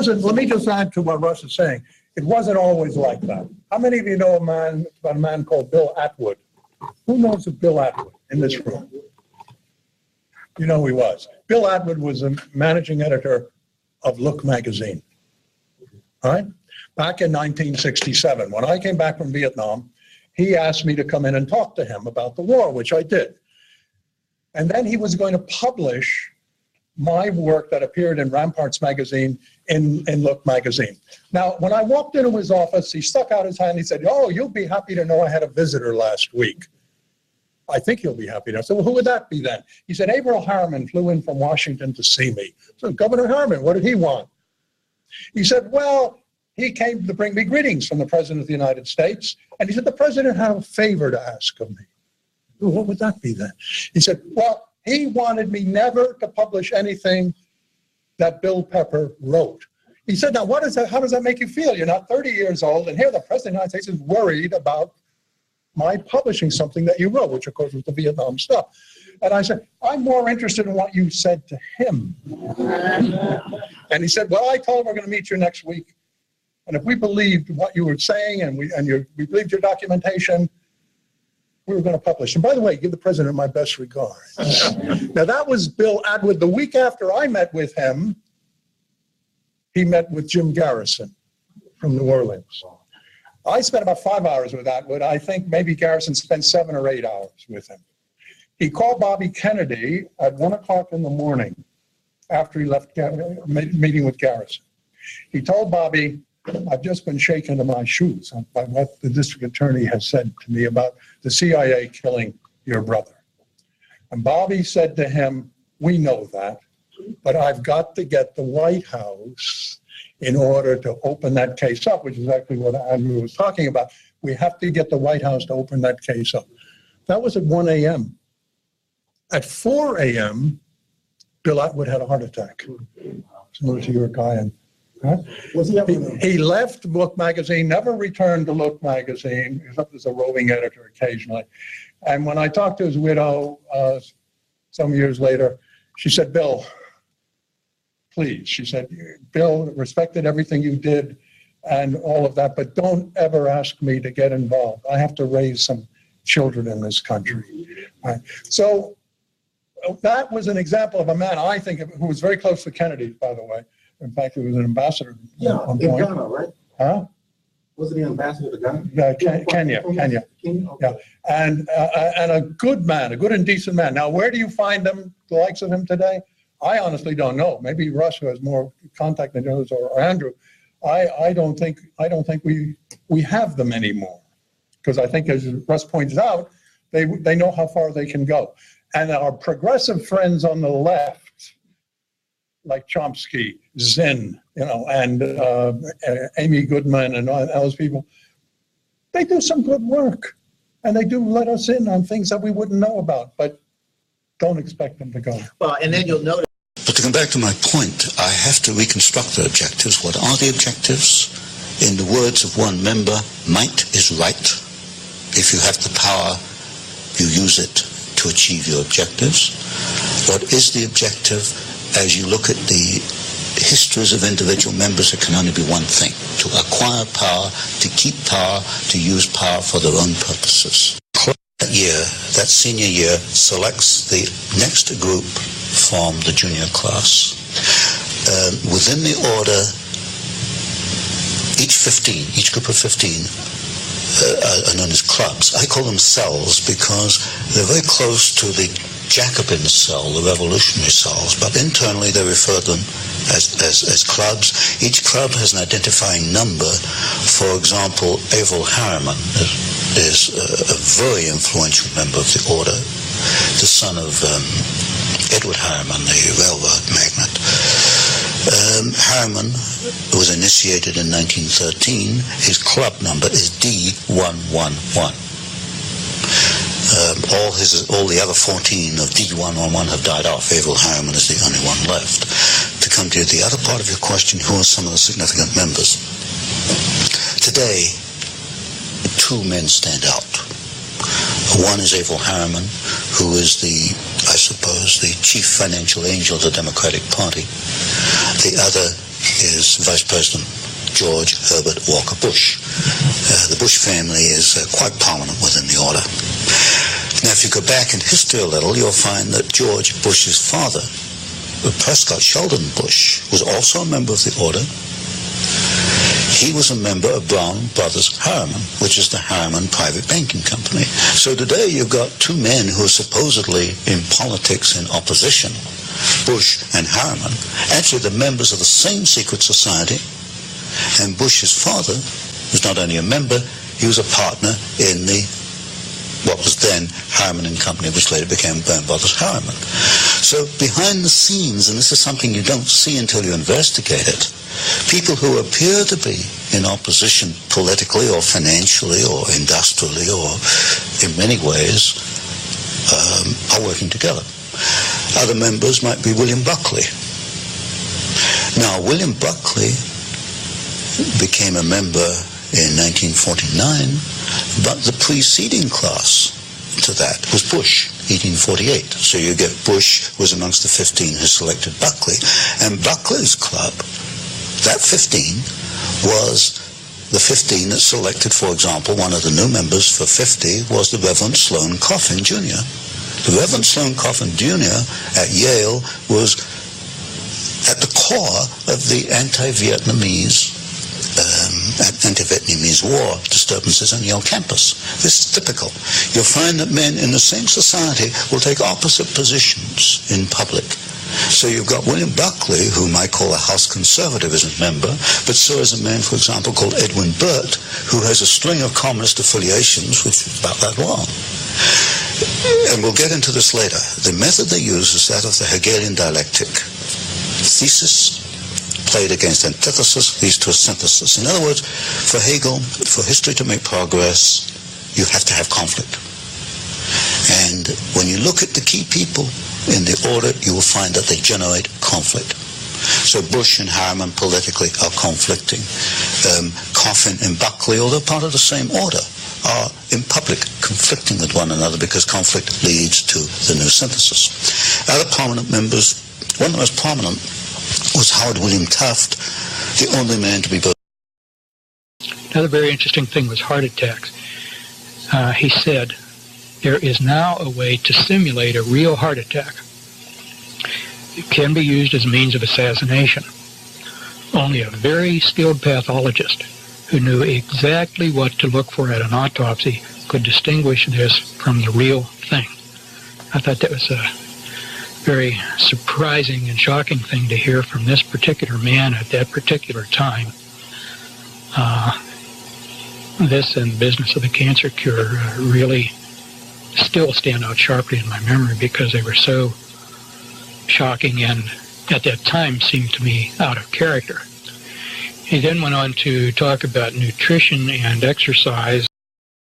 Let me just add to what Russ is saying. It wasn't always like that. How many of you know about a man called Bill Atwood? Who knows of Bill Atwood in this room? You know who he was. Bill Atwood was a managing editor of Look magazine. All right? Back in 1967, when I came back from Vietnam, he asked me to come in and talk to him about the war, which I did. And then he was going to publish my work that appeared in Ramparts magazine in Look magazine. Now, when I walked into his office, he stuck out his hand and he said, "Oh, you'll be happy to know I had a visitor last week." "I think you'll be happy to know." I said, "Well, who would that be then?" He said, "Averell Harriman flew in from Washington to see me." So, "Governor Harriman, what did he want?" He said, "Well, he came to bring me greetings from the President of the United States." And he said, "The President had a favor to ask of me." "Well, what would that be then?" He said, "Well, he wanted me never to publish anything that Bill Pepper wrote." He said, "Now, how does that make you feel? You're not 30 years old, and here the President of the United States is worried about my publishing something that you wrote," which, of course, was the Vietnam stuff. And I said, "I'm more interested in what you said to him." And he said, "Well, I told him we're going to meet you next week. And if we believed what you were saying and we believed your documentation, we were going to publish." And by the way, give the President my best regards. Now, that was Bill Atwood. The week after I met with him, he met with Jim Garrison from New Orleans. I spent about 5 hours with Atwood. I think maybe Garrison spent 7 or 8 hours with him. He called Bobby Kennedy at 1 o'clock in the morning after he left meeting with Garrison. He told Bobby, "I've just been shaken to my shoes by what the district attorney has said to me about the CIA killing your brother." And Bobby said to him, "We know that, but I've got to get the White House in order to open that case up," which is exactly what Andrew was talking about. We have to get the White House to open that case up. That was at 1 a.m. At 4 a.m., Bill Atwood had a heart attack. Similar to your guy. And he left Look magazine, never returned to Look magazine, except as a roving editor occasionally. And when I talked to his widow some years later, she said, "Bill, please," she said, "Bill respected everything you did and all of that, but don't ever ask me to get involved. I have to raise some children in this country." Right. So that was an example of a man, I think, who was very close to Kennedy, by the way. In fact, he was an ambassador. Yeah, in Ghana, right? Huh? Wasn't he ambassador to Ghana? Kenya. Okay. Yeah, and a good man, a good and decent man. Now, where do you find them, the likes of him today? I honestly don't know. Maybe Russ, who has more contact than others, or Andrew. I don't think we have them anymore, because I think, as Russ points out, they know how far they can go. And our progressive friends on the left, like Chomsky, Zinn, and Amy Goodman and all those people, they do some good work, and they do let us in on things that we wouldn't know about, but don't expect them to go. Well, and then you'll notice. But to come back to my point, I have to reconstruct the objectives. What are the objectives? In the words of one member, might is right. If you have the power, you use it to achieve your objectives. What is the objective? As you look at the histories of individual members, it can only be one thing: to acquire power, to keep power, to use power for their own purposes. That year, that senior year, selects the next group from the junior class. Within the order, each group of 15 are known as clubs. I call them cells because they're very close to the Jacobin cell, the revolutionary cells, but internally they refer to them as clubs. Each club has an identifying number. For example, Averell Harriman is a very influential member of the order, the son of Edward Harriman, the railroad magnate. Harriman was initiated in 1913. His club number is D111. All the other 14 of D111 have died off. Averell Harriman is the only one left. To come to the other part of your question, who are some of the significant members? Today, two men stand out. One is Averell Harriman, who is the chief financial angel of the Democratic Party. The other is Vice President George Herbert Walker Bush. The Bush family is quite prominent within the order. Now, if you go back in history a little, you'll find that George Bush's father, Prescott Sheldon Bush, was also a member of the order. He was a member of Brown Brothers Harriman, which is the Harriman private banking company. So today you've got two men who are supposedly in politics in opposition, Bush and Harriman. Actually, they're members of the same secret society. And Bush's father was not only a member, he was a partner in the what was then Harriman and Company, which later became Brown Brothers Harriman. So behind the scenes, and this is something you don't see until you investigate it, people who appear to be in opposition politically or financially or industrially or in many ways are working together. Other members might be William Buckley. Now, William Buckley became a member in 1949, but the preceding class to that was Bush, 1848. So you get Bush was amongst the 15 who selected Buckley, and Buckley's club, that 15, was the 15 that selected, for example, one of the new members for 50 was the Reverend Sloane Coffin Jr. The Reverend Sloane Coffin Jr. at Yale was at the core of the anti-Vietnamese war disturbances on Yale campus. This is typical. You'll find that men in the same society will take opposite positions in public. So you've got William Buckley, whom I call a House conservatism member, but so is a man, for example, called Edwin Burt, who has a string of communist affiliations, which is about that long. And we'll get into this later. The method they use is that of the Hegelian dialectic. Thesis played against antithesis leads to a synthesis. In other words, for Hegel, for history to make progress, you have to have conflict. And when you look at the key people in the order, you will find that they generate conflict. So Bush and Harriman politically are conflicting. Coffin and Buckley, although part of the same order, are in public conflicting with one another because conflict leads to the new synthesis. Other prominent members, one of the most prominent was Howard William Taft, the only man to be voted. Another very interesting thing was heart attacks. He said, there is now a way to simulate a real heart attack. It can be used as a means of assassination. Only a very skilled pathologist who knew exactly what to look for at an autopsy could distinguish this from the real thing. I thought that was a very surprising and shocking thing to hear from this particular man at that particular time. This and the business of the cancer cure really still stand out sharply in my memory because they were so shocking and at that time seemed to me out of character. He then went on to talk about nutrition and exercise.